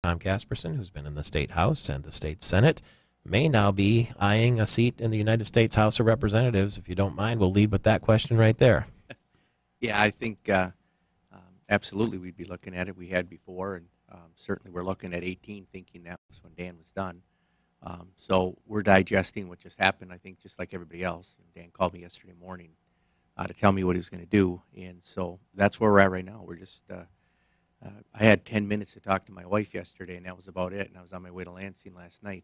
Tom Casperson, who's been in the State House and the State Senate, may now be eyeing a seat in the United States House of Representatives. If you don't mind, we'll lead with that question right there. Yeah, I think absolutely we'd be looking at it. We had before, and certainly we're looking at 18, thinking that was when Dan was done. So we're digesting what just happened, I think, just like everybody else. And Dan called me yesterday morning to tell me what he was going to do, and so that's where we're at right now. We're just I had 10 minutes to talk to my wife yesterday, and that was about it, and I was on my way to Lansing last night.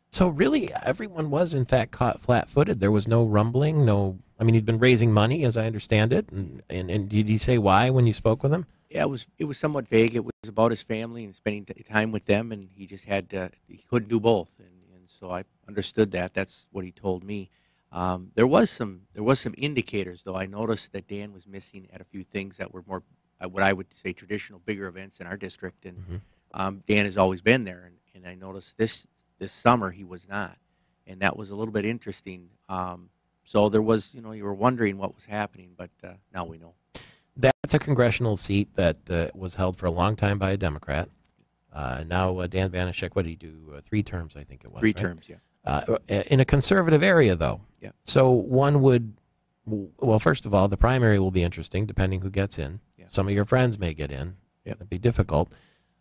So really, everyone was, in fact, caught flat-footed. There was no rumbling, I mean, he'd been raising money, as I understand it, and did he say why when you spoke with him? Yeah, it was somewhat vague. It was about his family and spending time with them, and he just he couldn't do both, and so I understood that. That's what he told me. There was some indicators, though. I noticed that Dan was missing at a few things that were more what I would say traditional bigger events in our district, and Dan has always been there, and I noticed this summer he was not, and that was a little bit interesting. So there was, you were wondering what was happening, but now we know. That's a congressional seat that was held for a long time by a Democrat. Now Dan Vanishek, what did he do? 3 terms, I think it was. 3 right? terms, yeah. In a conservative area, though. Yeah. So one would, well, first of all, the primary will be interesting, depending who gets in. Yeah. Some of your friends may get in. Yep. It'd be difficult.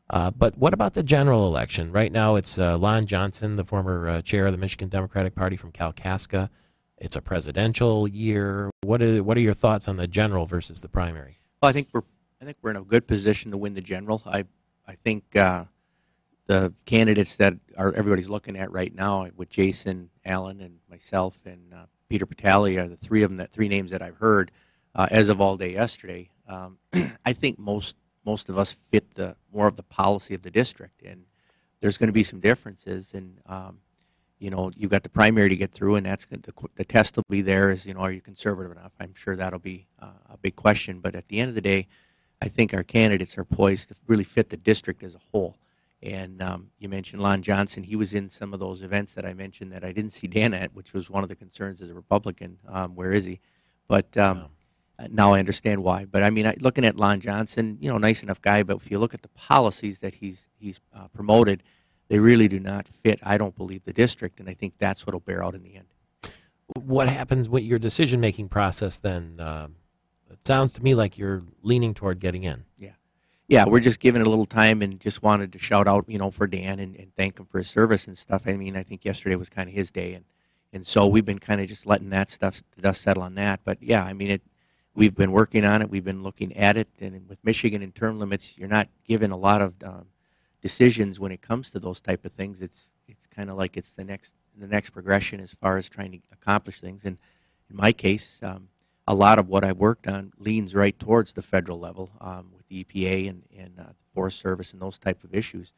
But what about the general election? Right now it's Lon Johnson, the former chair of the Michigan Democratic Party from Kalkaska. It's a presidential year. What are your thoughts on the general versus the primary? Well, I think we're in a good position to win the general. I think the candidates that everybody's looking at right now, with Jason Allen and myself and Peter Patali, are the 3 of them, 3 names that I've heard as of all day yesterday. I think most of us fit more of the policy of the district, and there's going to be some differences. And you've got the primary to get through, and that's the test will be there. Is are you conservative enough? I'm sure that'll be a big question. But at the end of the day, I think our candidates are poised to really fit the district as a whole. And you mentioned Lon Johnson. He was in some of those events that I mentioned that I didn't see Dan at, which was one of the concerns as a Republican. Where is he? But now I understand why. But I mean, looking at Lon Johnson, nice enough guy. But if you look at the policies that he's promoted, they really do not fit, I don't believe, the district. And I think that's what will bear out in the end. What happens with your decision-making process then? It sounds to me like you're leaning toward getting in. Yeah, we're just giving it a little time, and just wanted to shout out, for Dan and thank him for his service and stuff. I mean, I think yesterday was kind of his day, and so we've been kind of just letting that stuff, the dust settle on that. But yeah, I mean, we've been working on it. We've been looking at it, and with Michigan and term limits, you're not given a lot of decisions when it comes to those type of things. It's kind of like it's the next progression as far as trying to accomplish things. And in my case, a lot of what I've worked on leans right towards the federal level with the EPA and the Forest Service and those type of issues.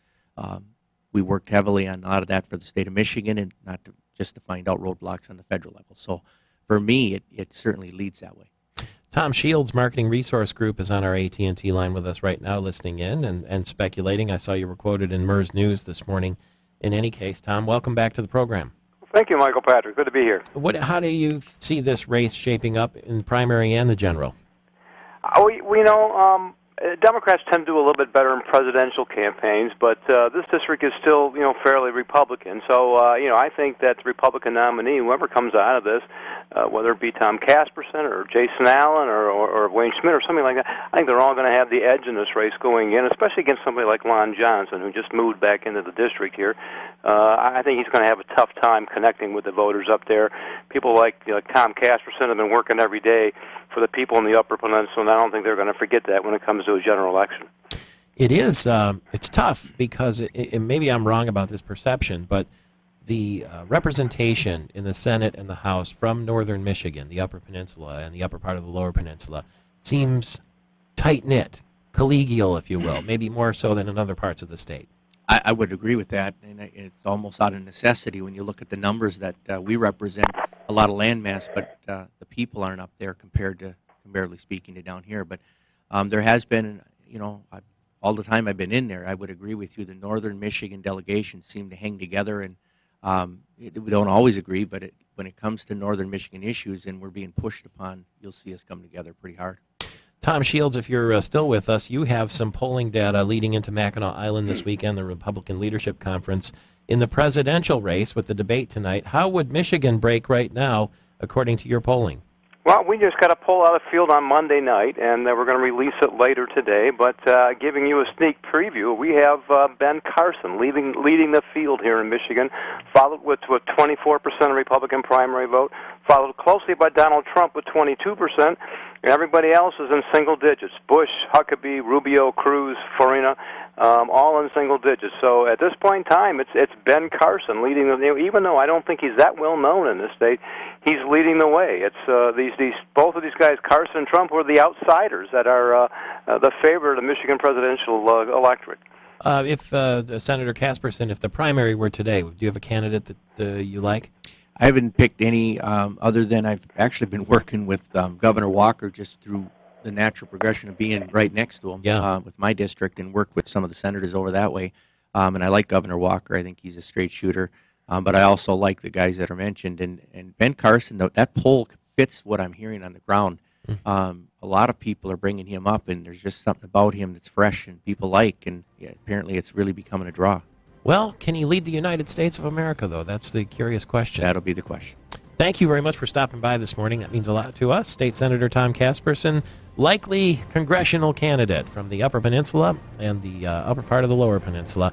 We worked heavily on a lot of that for the state of Michigan, and not just to find out roadblocks on the federal level. So for me, it certainly leads that way. Tom Shields, Marketing Resource Group, is on our AT&T line with us right now, listening in and speculating. I saw you were quoted in MERS News this morning. In any case, Tom, welcome back to the program. Thank you, Michael Patrick. Good to be here. How do you see this race shaping up in the primary and the general? Democrats tend to do a little bit better in presidential campaigns, but this district is still, fairly Republican. So, I think that the Republican nominee, whoever comes out of this, whether it be Tom Casperson or Jason Allen or Wayne Schmidt or something like that, I think they're all going to have the edge in this race going in, especially against somebody like Lon Johnson, who just moved back into the district here. I think he's going to have a tough time connecting with the voters up there. People like Tom Casperson have been working every day for the people in the Upper Peninsula, and I don't think they're going to forget that when it comes to a general election. It is. It's tough because maybe I'm wrong about this perception, but the representation in the Senate and the House from northern Michigan, the Upper Peninsula and the upper part of the Lower Peninsula, seems tight-knit, collegial, if you will, maybe more so than in other parts of the state. I would agree with that, and it's almost out of necessity when you look at the numbers that we represent. A lot of landmass, but the people aren't up there comparatively speaking, to down here. But there has been, all the time I've been in there, I would agree with you. The northern Michigan delegations seem to hang together, and we don't always agree, but when it comes to northern Michigan issues and we're being pushed upon, you'll see us come together pretty hard. Tom Shields, if you're still with us, you have some polling data leading into Mackinac Island this weekend, the Republican Leadership Conference. In the presidential race with the debate tonight, how would Michigan break right now, according to your polling? Well, we just got a poll out of the field on Monday night, and we're going to release it later today. But giving you a sneak preview, we have Ben Carson leading the field here in Michigan, followed with 24% Republican primary vote, followed closely by Donald Trump with 22%, and everybody else is in single digits. Bush, Huckabee, Rubio, Cruz, Farina, all in single digits. So at this point in time, it's Ben Carson leading even though I don't think he's that well known in this state, he's leading the way. It's both of these guys, Carson and Trump, were the outsiders that are the favorite of the Michigan presidential electorate. If Senator Casperson, if the primary were today, do you have a candidate that you like? I haven't picked any other than I've actually been working with Governor Walker just through the natural progression of being right next to him with my district, and worked with some of the senators over that way. And I like Governor Walker. I think he's a straight shooter. But I also like the guys that are mentioned. And Ben Carson, that poll fits what I'm hearing on the ground. A lot of people are bringing him up, and there's just something about him that's fresh and people like. And apparently it's really becoming a draw. Well, can he lead the United States of America, though? That's the curious question. That'll be the question. Thank you very much for stopping by this morning. That means a lot to us. State Senator Tom Casperson, likely congressional candidate from the Upper Peninsula and the upper part of the Lower Peninsula.